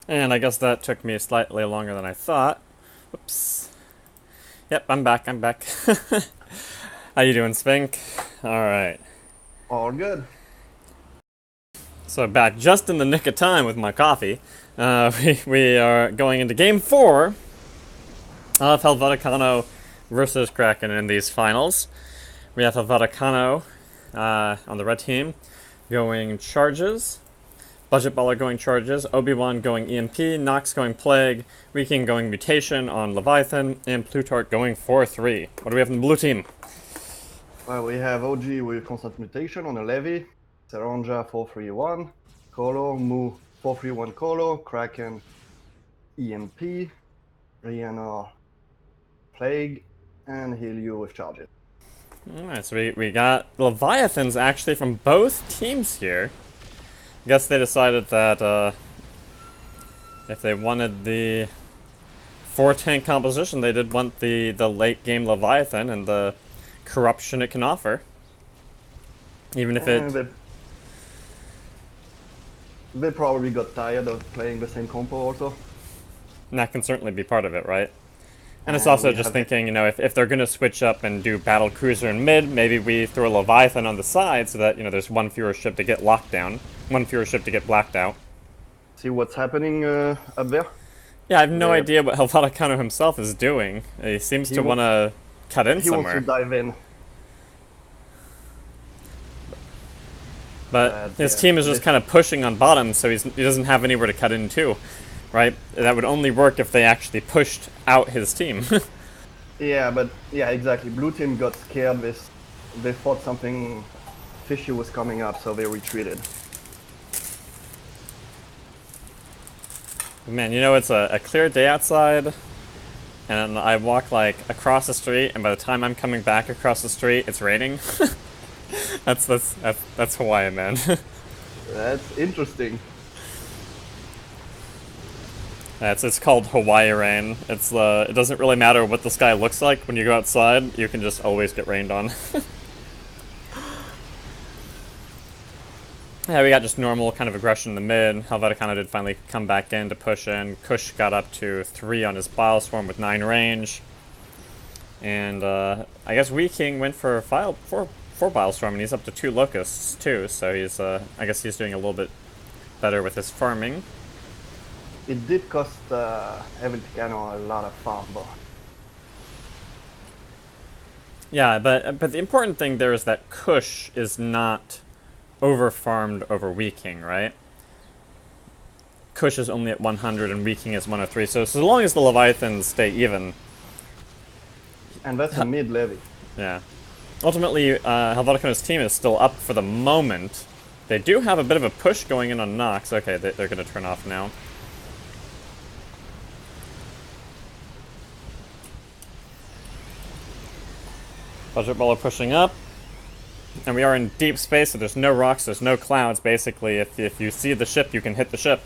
And I guess that took me slightly longer than I thought. Whoops. Yep, I'm back. I'm back. How you doing, Spink? All right. All good. So back just in the nick of time with my coffee. We are going into Game 4 of Helveticano versus Kraken in these finals. We have Helveticano on the red team going charges. Budget Baller going charges, Obi-Wan going EMP, Nox going Plague, Weaking going Mutation on Leviathan, and Plutarch going 4-3. What do we have in the blue team? Well, we have OG with constant mutation on a levy, Seranja 431, Colo, Mu 431 Colo, Kraken EMP, Rihanna Plague, and heal you with charges. Alright, so we got Leviathans actually from both teams here. I guess they decided that if they wanted the 4-tank composition, they did want the late game Leviathan and the corruption it can offer. Even if And it... they probably got tired of playing the same compo also. That can certainly be part of it, right? And it's And also we just have thinking, if they're going to switch up and do Battle Cruiser in mid, maybe we throw a Leviathan on the side so that, there's one fewer ship to get locked down, one fewer ship to get blacked out. see what's happening up there. Yeah, I have no There. idea what Helveticano himself is doing. He seems He, to want to cut in he wants to somewhere. dive in. But But his yeah, team is just this kind of pushing on bottom, so he doesn't have anywhere to cut into, right? That would only work if they actually pushed out his team. Yeah, but yeah, exactly. Blue team got scared. They thought something fishy was coming up, so they retreated. Man, it's a clear day outside, and I walk like across the street, and by the time I'm coming back across the street, it's raining. That's Hawaii, man. That's interesting. It's called Hawaii rain. It doesn't really matter what the sky looks like when you go outside. You can just always get rained on. Yeah, we got just normal kind of aggression in the mid. Helveticano did finally come back in to push in. Kush got up to 3 on his Bileswarm with 9 range. And I guess Wee King went for 4 Bileswarm, and he's up to 2 Locusts too. So I guess he's doing a little bit better with his farming. It did cost Helveticano a lot of farm, but Yeah, but the important thing there is that Kush is not over farmed over Wee King, right? Kush is only at 100 and Wee King is 103. So as long as the Leviathans stay even, and that's a mid levy. yeah. Ultimately, Helveticano's team is still up for the moment. They do have a bit of a push going in on Nox. Okay, they're going to turn off now. Budget Baller pushing up. And we are in deep space, so there's no rocks, there's no clouds. Basically, if you see the ship, you can hit the ship.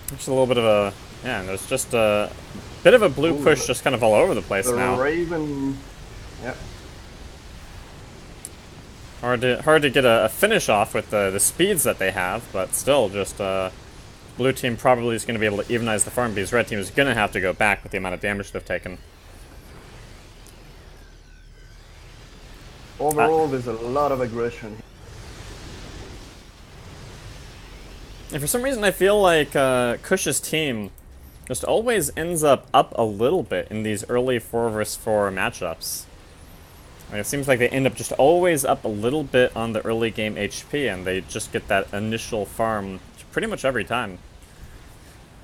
Just a little bit of a... Yeah, and there's just a bit of a blue Ooh, push just kind of all over the place the now. Raven, yeah, Hard to get a finish off with the speeds that they have, but still, just blue team probably is going to be able to evenize the farm because red team is going to have to go back with the amount of damage they've taken. overall there's a lot of aggression. And for some reason, I feel like Kush's team just always ends up a little bit in these early 4 vs 4 matchups. Like, it seems like they end up just always up a little bit on the early game HP, and they just get that initial farm pretty much every time.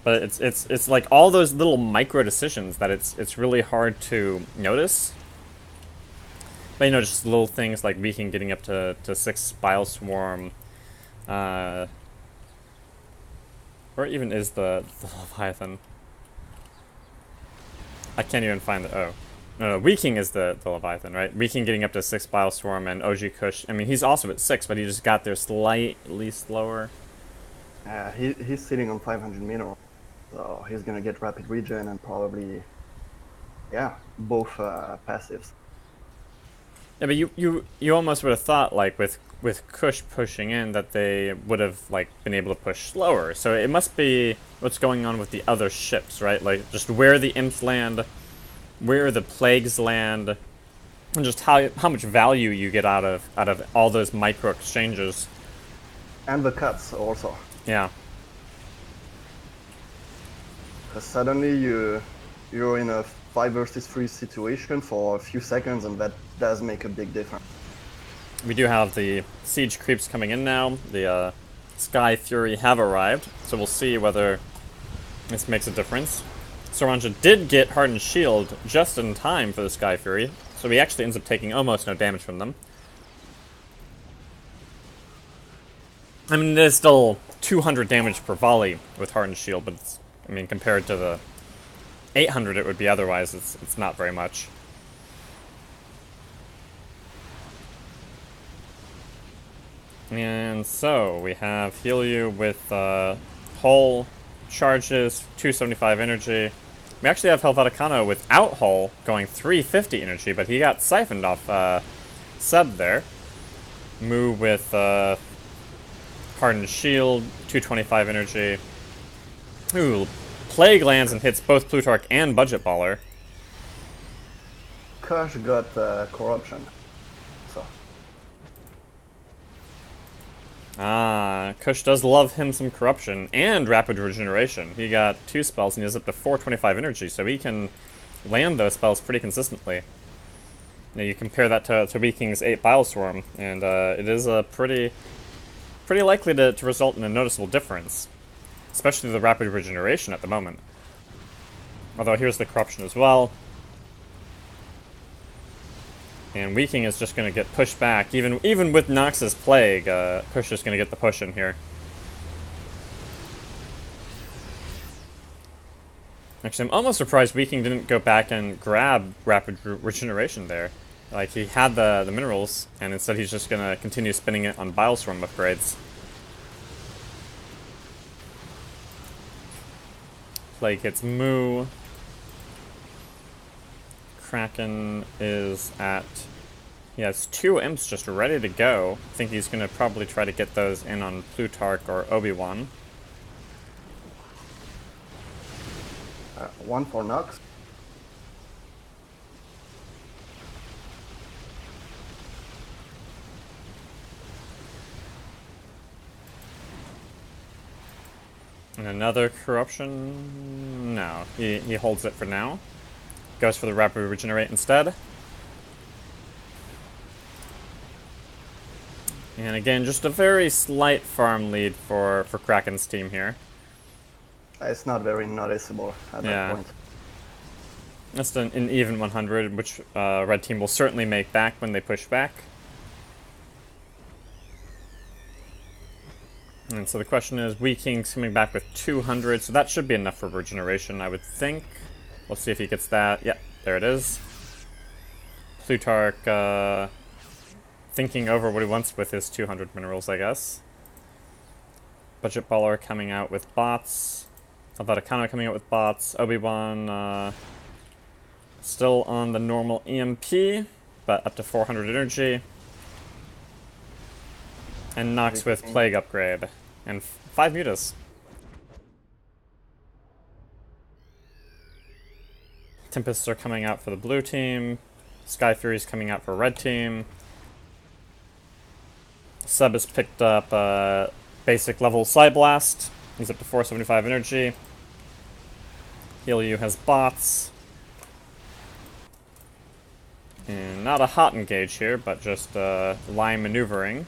But it's like all those little micro decisions that it's really hard to notice. But just little things like Viking getting up to 6 Bile Swarm, or even is the Leviathan. I can't even find the... Oh. No, Weaking is the Leviathan, right? Weaking getting up to 6 Bile Swarm and OG Kush. I mean, he's also at 6, but he just got there slightly slower. He's sitting on 500 mineral, so he's gonna get rapid regen and probably, yeah, both passives. Yeah, but you almost would have thought, like, with Kush pushing in, that they would have, like, been able to push slower. So it must be what's going on with the other ships, right? Like, just where the imps land, where the plagues land, and just how much value you get out of all those micro exchanges. And the cuts also. Yeah. Because suddenly you're in a 5 versus 3 situation for a few seconds, and that does make a big difference. We do have the siege creeps coming in now. The Sky Fury have arrived, so we'll see whether this makes a difference. Saranja did get Hardened Shield just in time for the Sky Fury, so he actually ends up taking almost no damage from them. I mean, there's still 200 damage per volley with Hardened Shield, but it's, I mean, compared to the 800 it would be otherwise, it's not very much. And so, we have Heal You with Hull charges, 275 energy. We actually have Helveticano without Hull going 350 energy, but he got siphoned off Seb there. Moo with Hardened Shield, 225 energy. Ooh, Plague lands and hits both Plutarch and Budget Baller. Kush got corruption. So Kush does love him some Corruption and Rapid Regeneration. He got 2 spells and he has up to 425 energy, so he can land those spells pretty consistently. Now you compare that to Wee King's 8 Bileswarm, and it is a pretty likely to result in a noticeable difference. Especially the Rapid Regeneration at the moment. Although here's the Corruption as well. And Wee King is just going to get pushed back. Even with Nox's Plague, Kush is going to get the push in here. Actually, I'm almost surprised Wee King didn't go back and grab Rapid Regeneration there. Like, he had the minerals, and instead he's just going to continue spending it on Bileswarm upgrades. Plague hits Moo. Kraken is at... He has 2 imps just ready to go. I think he's going to probably try to get those in on Plutarch or Obi-Wan. 1 for Nox. And another Corruption? No, he holds it for now. Goes for the Rapid Regenerate instead. And again, just a very slight farm lead for Kraken's team here. It's not very noticeable at that point. Just an even 100, which Red Team will certainly make back when they push back. And so the question is, Wee King's coming back with 200, so that should be enough for Regeneration, I would think. Let's see if he gets that. Yep, there it is. Plutarch thinking over what he wants with his 200 minerals, I guess. Budget Baller coming out with bots. Helveticano coming out with bots. Obi-Wan still on the normal EMP, but up to 400 energy. And Nox with Plague upgrade. And 5 mutas. Tempests are coming out for the blue team. Sky Fury's coming out for red team. Sub has picked up basic level Side Blast. He's up to 475 energy. Heal You has bots. And not a hot engage here, but just line maneuvering.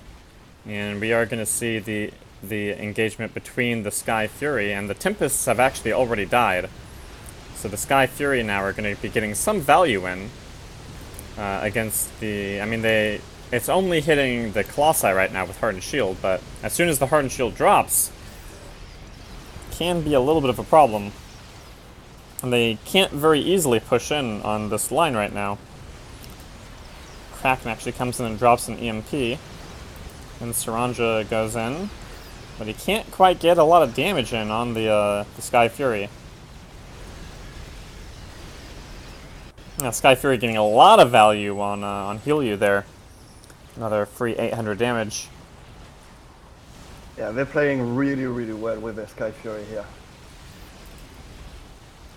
And we are going to see the engagement between the Sky Fury, and the Tempests have actually already died. So the Sky Fury now are going to be getting some value in against the... I mean, it's only hitting the Colossi right now with Hardened Shield, but as soon as the Hardened Shield drops, can be a little bit of a problem. And they can't very easily push in on this line right now. Kraken actually comes in and drops an EMP. And Saranja goes in, but he can't quite get a lot of damage in on the Sky Fury. Now, Sky Fury getting a lot of value on Heal You there. Another free 800 damage. Yeah, they're playing really, really well with their Sky Fury here.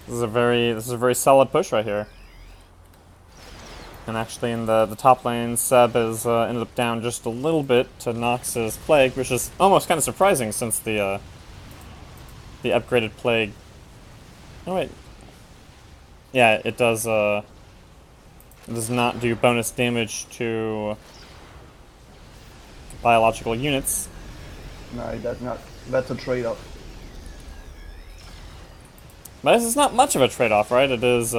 This is a very solid push right here. And actually, in the top lane, Seb has ended up down just a little bit to Nox's Plague, which is almost kind of surprising since the upgraded Plague. Oh wait, yeah, it does. It does not do bonus damage to biological units. No, it does not. That's a trade-off. But this is not much of a trade-off, right? It is.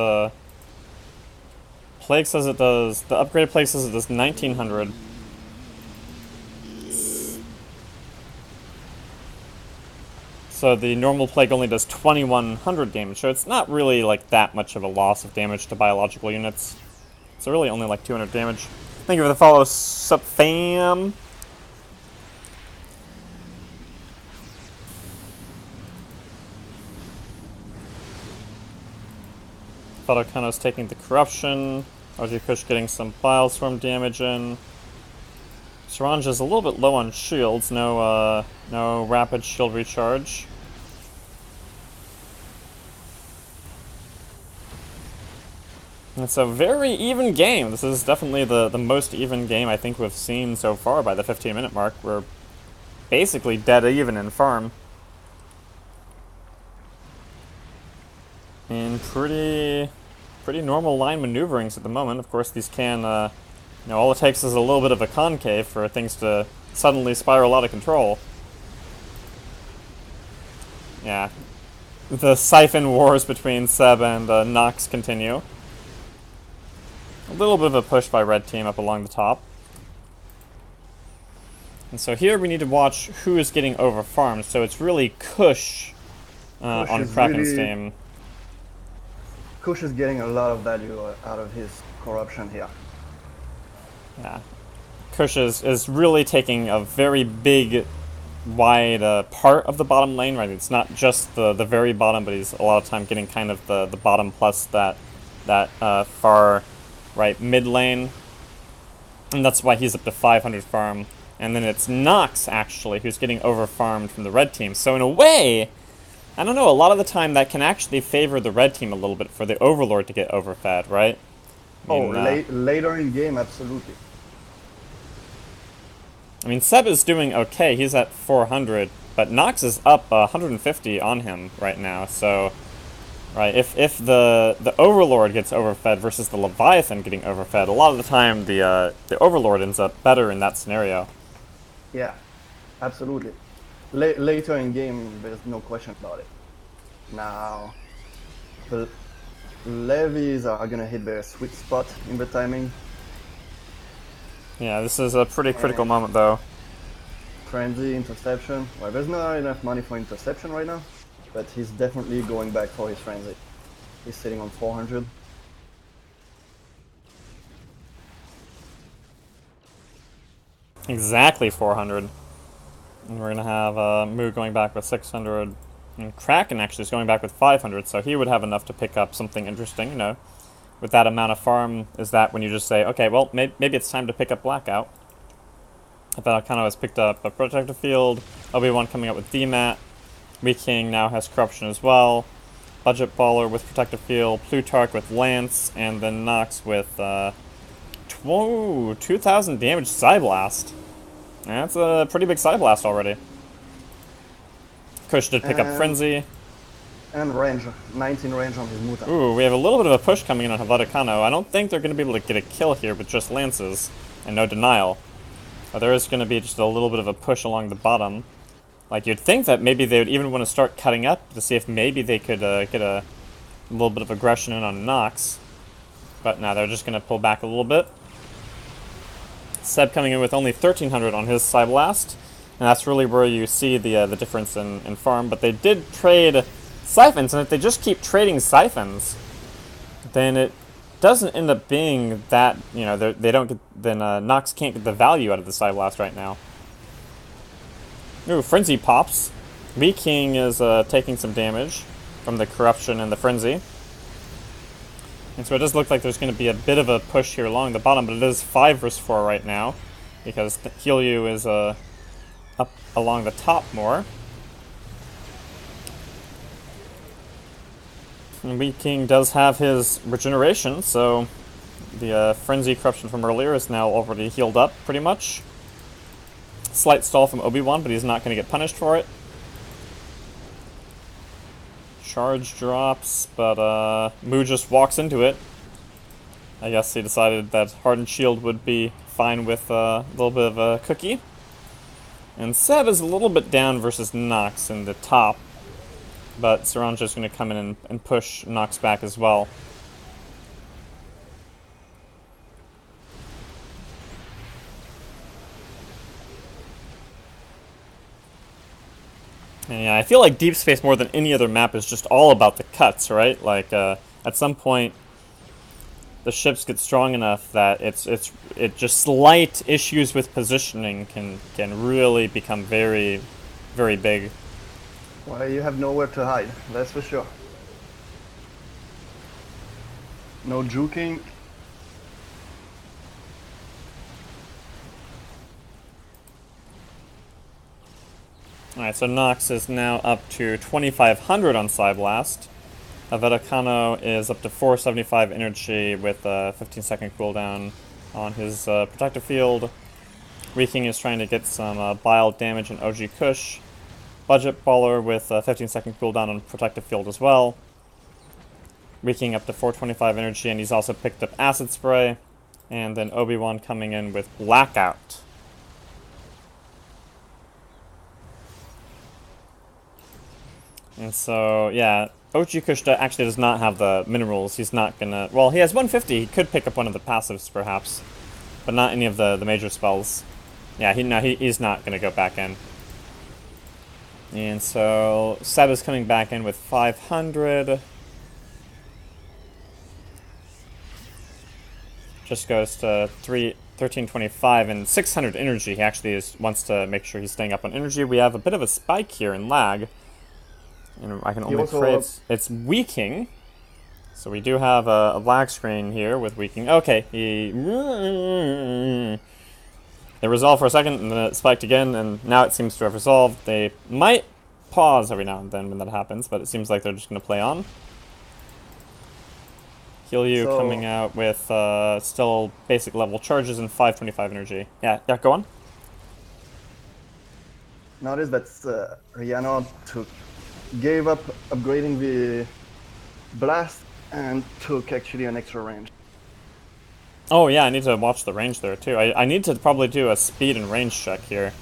Plague says it does. The upgraded Plague says it does 1900. So the normal Plague only does 2100 damage. So it's not really like that much of a loss of damage to biological units. So really only like 200 damage. Thank you for the follow, sup fam. Helveticano's taking the corruption. OG Kush getting some Bileswarm damage in. Saranja is a little bit low on shields. No rapid shield recharge. It's a very even game. This is definitely the most even game I think we've seen so far by the 15-minute mark. We're basically dead even in farm. And pretty normal line maneuverings at the moment. Of course, these can, all it takes is a little bit of a concave for things to suddenly spiral out of control. Yeah. The siphon wars between Seb and Nox continue. A little bit of a push by red team up along the top. And so here we need to watch who is getting over farmed. So it's really Kush on Kraken's team. Kush is getting a lot of value out of his corruption here. Yeah. Kush is really taking a very big, wide part of the bottom lane, right? It's not just the very bottom, but he's a lot of time getting kind of the bottom plus that far right mid lane. And that's why he's up to 500 farm. And then it's Nox, actually, who's getting over farmed from the red team. So in a way, I don't know, a lot of the time that can actually favor the red team a little bit for the Overlord to get overfed, right? I mean, later in game, absolutely. I mean, Seb is doing okay. He's at 400, but Nox is up 150 on him right now. So, right, if the Overlord gets overfed versus the Leviathan getting overfed, a lot of the time the Overlord ends up better in that scenario. Yeah, absolutely. Later in game, there's no question about it. Now, the levies are gonna hit their sweet spot in the timing. Yeah, this is a pretty critical moment, though. Frenzy, interception. Well, there's not enough money for interception right now, but he's definitely going back for his frenzy. He's sitting on 400. Exactly 400. And we're going to have Moo going back with 600. And Kraken actually is going back with 500, so he would have enough to pick up something interesting, you know. With that amount of farm, is that when you just say, okay, well, maybe it's time to pick up Blackout. Helveticano has picked up a Protective Field. Obi-Wan coming up with DMAT. Wee King now has Corruption as well. Budget Baller with Protective Field. Plutarch with Lance. And then Nox with 2,000 damage Psyblast. That's a pretty big Psyblast already. Kush did pick up Frenzy. And range. 19 range on his Muta. Ooh, we have a little bit of a push coming in on Helveticano. I don't think they're going to be able to get a kill here with just Lances. And no denial. But there is going to be just a little bit of a push along the bottom. Like, you'd think that maybe they would even want to start cutting up to see if maybe they could get a little bit of aggression in on Nox. But no, they're just going to pull back a little bit. Seb coming in with only 1,300 on his Psyblast. And that's really where you see the difference in farm. But they did trade Siphons, and if they just keep trading Siphons, then it doesn't end up being that, you know, they don't get, then Nox can't get the value out of the Psyblast right now. Ooh, Frenzy pops. Wee King is taking some damage from the Corruption and the Frenzy. And so it does look like there's going to be a bit of a push here along the bottom, but it is 5 versus 4 right now, because Helyu is up along the top more. And Wheat King does have his regeneration, so the Frenzy Corruption from earlier is now already healed up, pretty much. Slight stall from Obi-Wan, but he's not going to get punished for it. Charge drops, but Mu just walks into it. I guess he decided that Hardened Shield would be fine with a little bit of a cookie. And Seb is a little bit down versus Nox in the top, but Saranja's going to come in and push Nox back as well. And yeah, I feel like Deep Space more than any other map is just all about the cuts, right? Like at some point, the ships get strong enough that it just slight issues with positioning can really become very, very big. Well, you have nowhere to hide, that's for sure. No juking. Alright, so Nox is now up to 2,500 on Psyblast. Helveticano is up to 475 energy with a 15-second cooldown on his protective field. Wheat King is trying to get some bile damage in OG Kush. Budget Baller with a 15-second cooldown on protective field as well. Wheat King up to 425 energy, and he's also picked up Acid Spray. And then Obi-Wan coming in with Blackout. And so, yeah, OG Kush actually does not have the minerals. He's not gonna... Well, he has 150. He could pick up one of the passives, perhaps. But not any of the major spells. Yeah, he's not gonna go back in. And so, Seb is coming back in with 500. Just goes to 1325 and 600 energy. He actually wants to make sure he's staying up on energy. We have a bit of a spike here in lag. And I can only pray it's Wheat King. So we do have a lag screen here with Wheat King. Okay, they resolved for a second, and then it spiked again, and now it seems to have resolved. They might pause every now and then when that happens, but it seems like they're just going to play on. Helyu coming out with still basic level charges and 525 energy. Yeah, go on. Notice that Rihanna gave up upgrading the blast and took actually an extra range. Oh yeah, I need to watch the range there too. I need to probably do a speed and range check here.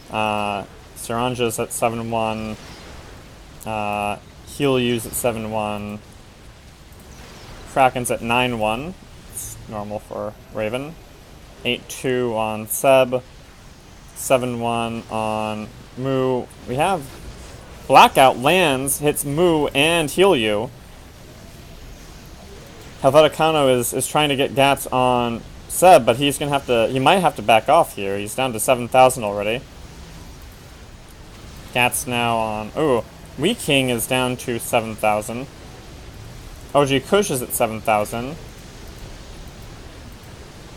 Saranja's at 7-1. Helyu's at 7-1. Kraken's at 9-1. It's normal for Raven. 8-2 on Seb. 7-1 on Mu. We have Blackout lands, hits Mu and Helyu. Helveticano is trying to get Gats on Seb, but he's gonna have to. He might have to back off here. He's down to 7,000 already. Gats now on. Ooh, Wheat King is down to 7,000. OG Kush is at 7,000.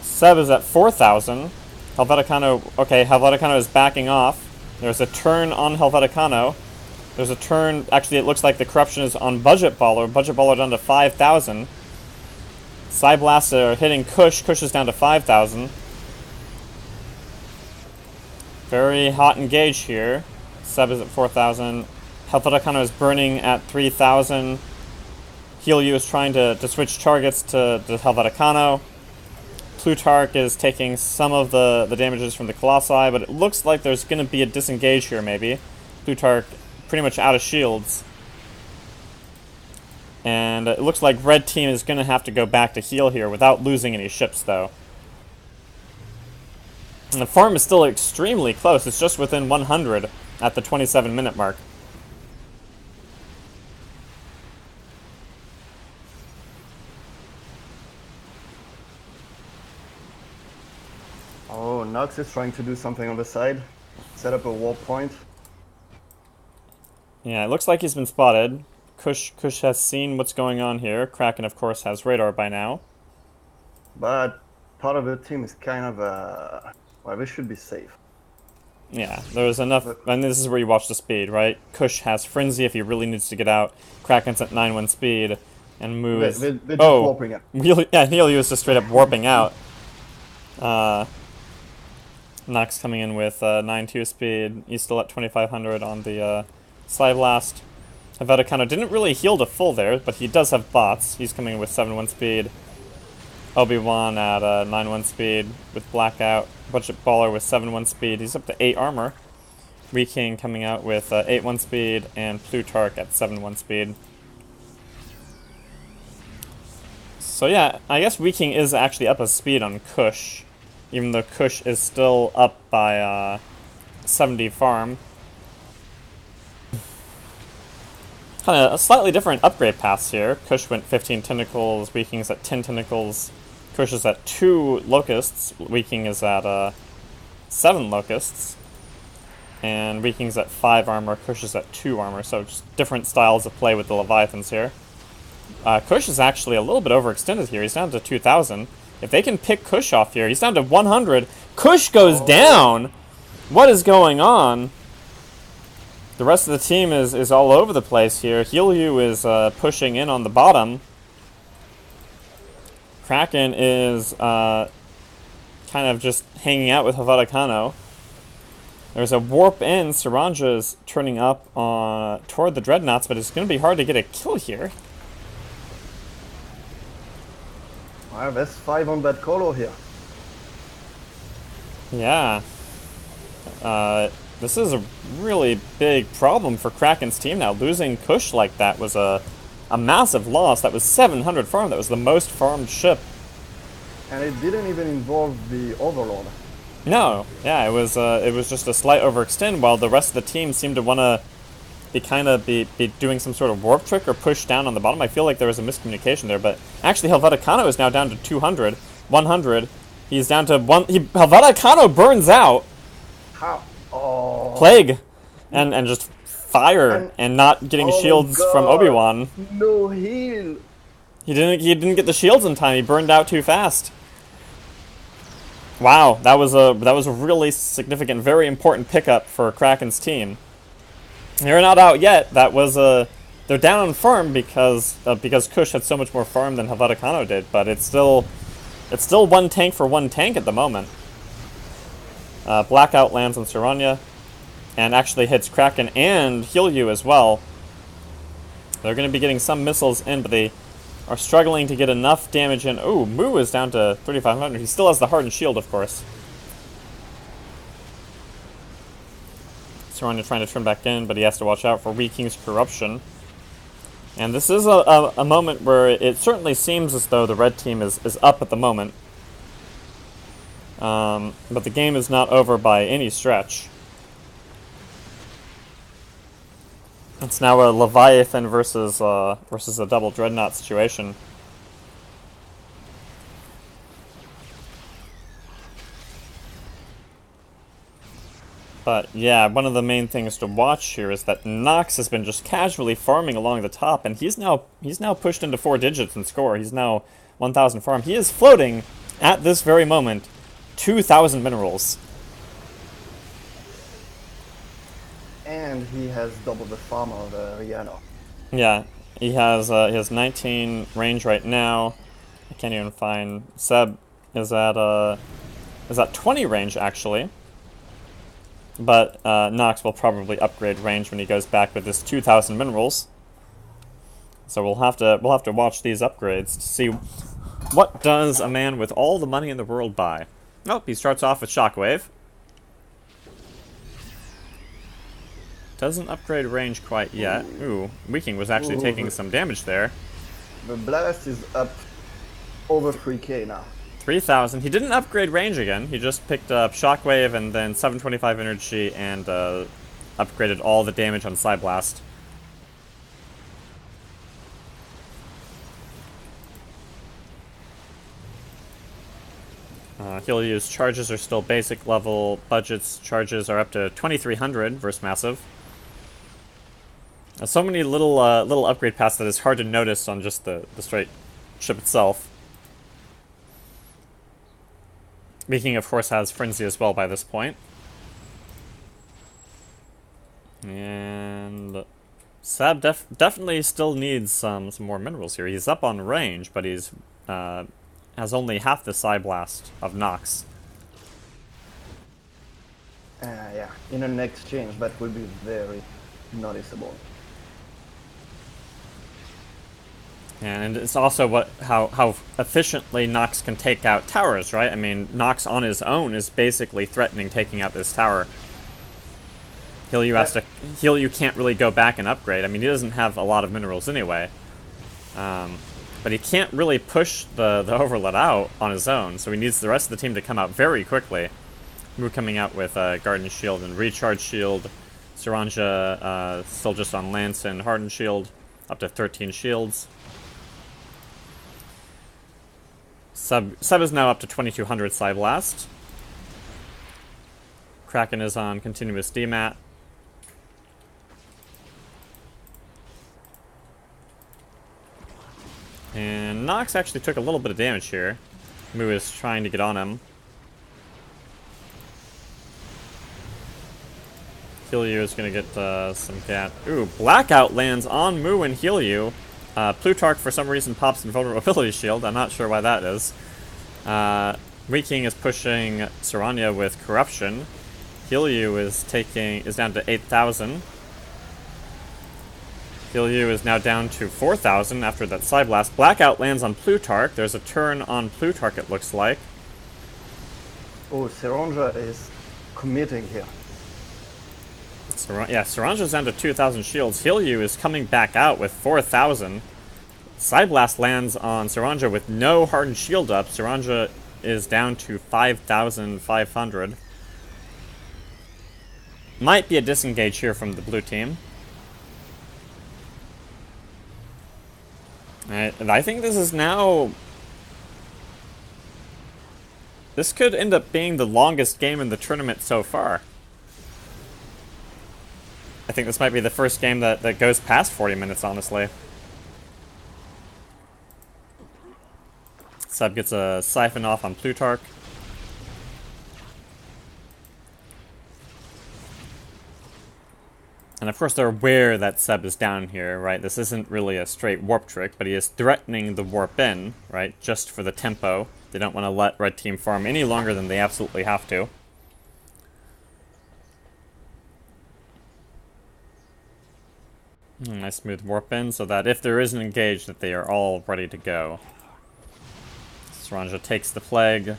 Seb is at 4,000. Helveticano. Okay, Helveticano is backing off. There's a turn on Helveticano. There's a turn. Actually, it looks like the corruption is on Budget Baller. Budget Baller down to 5,000. Psyblasts are hitting Kush. Kush is down to 5,000. Very hot engage here. Seb is at 4,000. Helveticano is burning at 3,000. Helyu is trying to switch targets to Helveticano. Plutarch is taking some of the damages from the Colossi, but it looks like there's going to be a disengage here, maybe. Plutarch pretty much out of shields. And it looks like red team is going to have to go back to heal here without losing any ships, though. And the farm is still extremely close. It's just within 100 at the 27-minute mark. Oh, Nox is trying to do something on the side. Set up a wall point. Yeah, it looks like he's been spotted. Kush has seen what's going on here. Kraken, of course, has radar by now. But part of the team is kind of well, they should be safe. Yeah, there's enough, But and this is where you watch the speed, right? Kush has Frenzy if he really needs to get out. Kraken's at 9-1 speed, and Moo is... they're just Oh, warping up. yeah, Helio is just straight up warping out. Nox coming in with 9-2 speed. He's still at 2500 on the Slide Blast. Helveticano didn't really heal to full there, but he does have bots. He's coming in with 7-1 speed. Obi-Wan at 9-1 speed with Blackout. Budget Baller with 7-1 speed. He's up to 8 armor. King coming out with 8-1 speed, and Plutarch at 7-1 speed. So yeah, I guess King is actually up a speed on Kush, even though Kush is still up by 70 farm. Kind of a slightly different upgrade paths here. Kush went 15 tentacles, King's at 10 tentacles. Kush is at 2 locusts, King is at 7 locusts. And King's at 5 armor, Kush is at 2 armor, so just different styles of play with the Leviathans here. Kush is actually a little bit overextended here. He's down to 2,000. If they can pick Kush off here, he's down to 100. Kush goes down! What is going on? The rest of the team is all over the place here. Helyu is pushing in on the bottom. Kraken is kind of just hanging out with Helveticano. There's a warp in. Saranja is turning up toward the Dreadnoughts, but it's going to be hard to get a kill here. Well, there's 5 on that Colo here. Yeah. This is a really big problem for Kraken's team now. Losing Kush like that was a massive loss. That was 700 farm. That was the most farmed ship. And it didn't even involve the Overlord. No, yeah, it was just a slight overextend, while the rest of the team seemed to want to be doing some sort of warp trick or push down on the bottom. I feel like there was a miscommunication there, but actually Helveticano is now down to 200, 100. He's down to 1. Helveticano burns out. How? Oh. Plague, and just fire and not getting shields from Obi-Wan. No heal. He didn't get the shields in time. He burned out too fast. Wow, that was a really significant, very important pickup for Kraken's team. They're not out yet. That was they're down on farm because Kush had so much more farm than Helveticano did, but it's still one tank for one tank at the moment. Blackout lands on Saranya, and actually hits Kraken and Helyu as well. They're going to be getting some missiles in, but they are struggling to get enough damage in. Ooh, Moo is down to 3,500. He still has the hardened shield, of course. Saranya trying to turn back in, but he has to watch out for King's corruption. And this is a moment where it certainly seems as though the red team is up at the moment. But the game is not over by any stretch. It's now a Leviathan versus a double Dreadnought situation. But yeah, one of the main things to watch here is that Nox has been just casually farming along the top, and he's now pushed into 4 digits in score. He's now 1,000 farm. He is floating at this very moment 2,000 minerals. And he has double the farm of Rihanna. Yeah, he has 19 range right now. I can't even find. Seb is at 20 range actually. But Nox will probably upgrade range when he goes back with his 2,000 minerals. So we'll have to watch these upgrades to see what does a man with all the money in the world buy. Oh, he starts off with Shockwave. Doesn't upgrade range quite yet. Ooh, King was actually taking some damage there. The blast is up over 3k now. 3,000. He didn't upgrade range again. He just picked up Shockwave and then 725 energy and upgraded all the damage on Side Blast. Helios charges are still basic level. Budget's charges are up to 2,300 versus massive. So many little upgrade paths that it's hard to notice on just the straight ship itself. Viking, of course, has Frenzy as well by this point. And Sab definitely still needs some more minerals here. He's up on range, but he's has only half the Psy Blast of Nox. Yeah, in an exchange, that will be very noticeable. And it's also how efficiently Nox can take out towers, right? I mean, Nox on his own is basically threatening taking out this tower. Helyu can't really go back and upgrade. I mean, he doesn't have a lot of minerals anyway. But he can't really push the Overlet out on his own, so he needs the rest of the team to come out very quickly. We're coming out with Garden Shield and Recharge Shield. Saranja still just on Lance and Hardened Shield, up to 13 shields. Sub is now up to 2200 Psy Blast. Kraken is on continuous DMAT. And Nox actually took a little bit of damage here. Mu is trying to get on him. Helyu is going to get some cat. Ooh, Blackout lands on Mu and Helyu. Plutarch, for some reason, pops Invulnerability Shield. I'm not sure why that is. Weaking is pushing Saranya with Corruption. Helyu is down to 8,000. Helyu is now down to 4,000 after that Psy Blast. Blackout lands on Plutarch. There's a turn on Plutarch, it looks like. Oh, Saranja is committing here. Saranja's down to 2,000 shields. Helyu is coming back out with 4,000. Psy Blast lands on Saranja with no hardened shield up. Saranja is down to 5,500. Might be a disengage here from the blue team. And I think this is now... This could end up being the longest game in the tournament so far. I think this might be the first game that goes past 40 minutes, honestly. Sub gets a siphon off on Plutarch. And of course they're aware that Seb is down here, right? This isn't really a straight warp trick, but he is threatening the warp in, right? Just for the tempo. They don't want to let Red Team farm any longer than they absolutely have to. Nice smooth warp in, so that if there is an engage, that they are all ready to go. Saranja takes the Plague.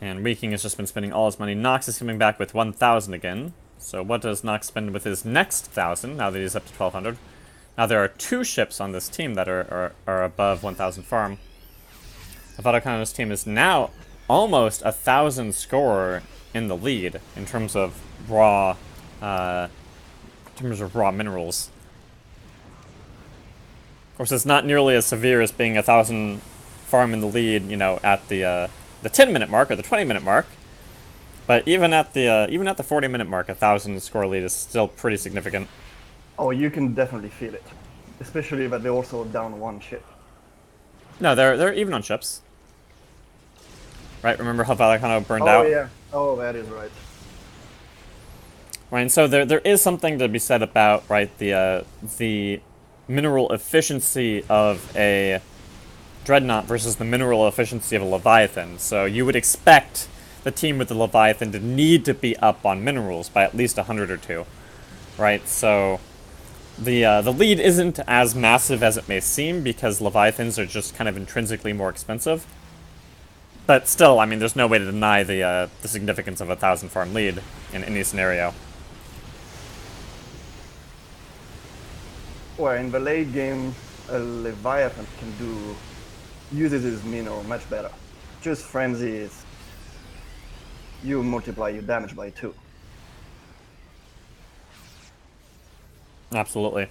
And Weaking has just been spending all his money. Nox is coming back with 1,000 again. So what does Nox spend with his next 1,000, now that he's up to 1,200? Now there are 2 ships on this team that are above 1,000 farm. Helveticano's team is now almost 1,000 score in the lead in terms of raw minerals. Of course, it's not nearly as severe as being 1,000 farm in the lead, you know, at the 10-minute mark or the 20-minute mark. But even at the 40-minute mark, 1,000 score lead is still pretty significant. Oh, you can definitely feel it, especially that they're also down 1 ship. No, they're even on ships. Right? Remember how Helveticano burned out? Oh yeah. Oh, that is right. Right, and so there is something to be said about, right, the mineral efficiency of a Dreadnought versus the mineral efficiency of a Leviathan. So you would expect the team with the Leviathan to need to be up on minerals by at least 100 or 2, right? So the lead isn't as massive as it may seem because Leviathans are just kind of intrinsically more expensive. But still, I mean, there's no way to deny the significance of a 1,000 farm lead in any scenario. Well, in the late game, a Leviathan uses his mineral much better. Just Frenzy is, you multiply your damage by 2. Absolutely.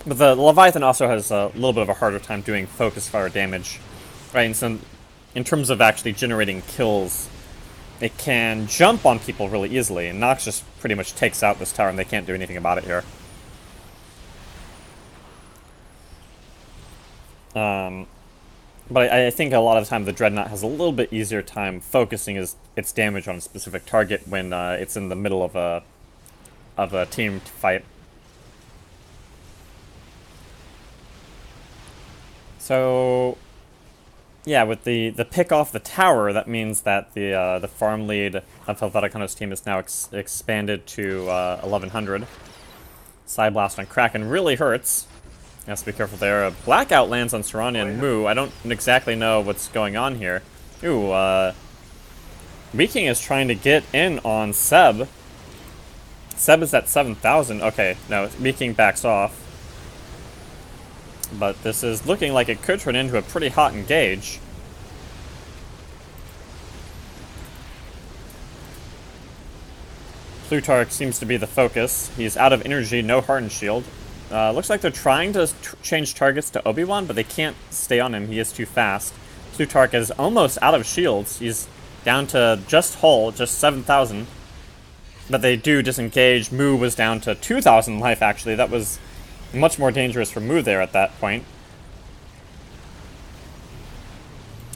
But the Leviathan also has a little bit of a harder time doing focus fire damage, right? And so, in terms of actually generating kills, it can jump on people really easily, and Nox just pretty much takes out this tower, and they can't do anything about it here. But I think a lot of the time the Dreadnought has a little bit easier time focusing its damage on a specific target when it's in the middle of a team fight. So, yeah, with the pick off the tower, that means that the farm lead of Helveticano's team is now expanded to 1100. Side Blast on Kraken really hurts. Has to be careful there. A Blackout lands on Serania and Moo. I don't exactly know what's going on here. Ooh, Weaking is trying to get in on Seb. Seb is at 7,000. Okay, no, Weaking backs off. But this is looking like it could turn into a pretty hot engage. Plutarch seems to be the focus. He's out of energy, no heart and shield. Looks like they're trying to change targets to Obi-Wan, but they can't stay on him. He is too fast. Plutarch is almost out of shields. He's down to just hull, just 7,000. But they do disengage. Moo was down to 2,000 life, actually. That was much more dangerous for Moo there at that point.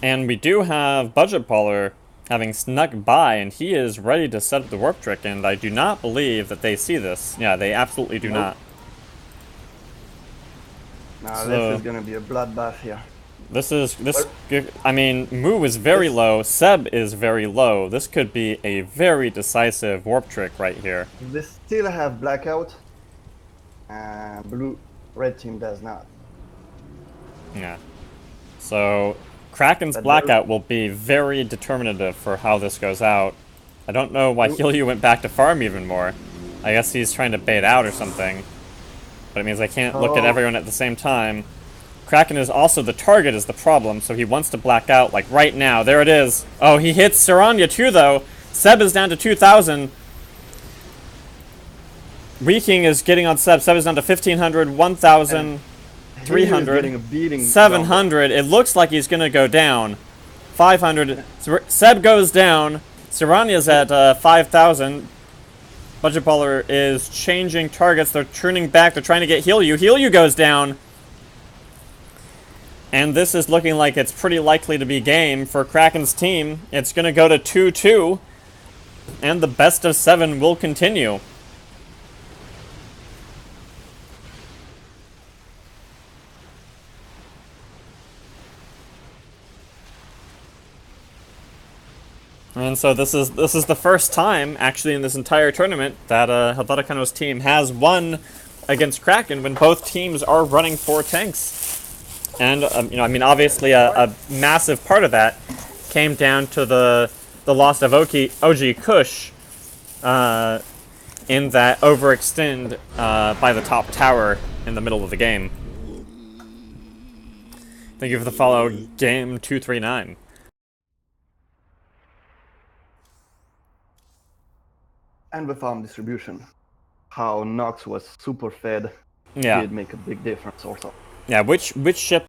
And we do have Budget Baller having snuck by, and he is ready to set up the warp trick, and I do not believe that they see this. Yeah, they absolutely do not. Nah, this is gonna be a bloodbath here. I mean, Moo is very low, Seb is very low. This could be a very decisive warp trick right here. They still have Blackout, and red team does not. Yeah. So, Kraken's Blackout will be very determinative for how this goes out. I don't know why Hilyu went back to farm even more. I guess he's trying to bait out or something. But it means I can't look at everyone at the same time. Kraken is also the target is the problem, so he wants to black out, like right now. There it is. Oh, he hits Serania too, though. Seb is down to 2,000. Weaking is getting on Seb. Seb is down to 1,500, 1,000, 300, 700. It looks like he's going to go down. 500. Seb goes down. Serania's at 5,000. Budget Baller is changing targets. They're turning back. They're trying to get Hilyu. Hilyu goes down. And this is looking like it's pretty likely to be game for Kraken's team. It's going to go to 2-2. And the best of 7 will continue. And so this is the first time, actually, in this entire tournament that Helveticano's team has won against Kraken when both teams are running 4 tanks. And you know, I mean, obviously, a massive part of that came down to the loss of OG Kush in that overextend by the top tower in the middle of the game. Thank you for the follow, Game239. And the farm distribution, how Nox was super fed, Yeah, did make a big difference also. yeah. Which ship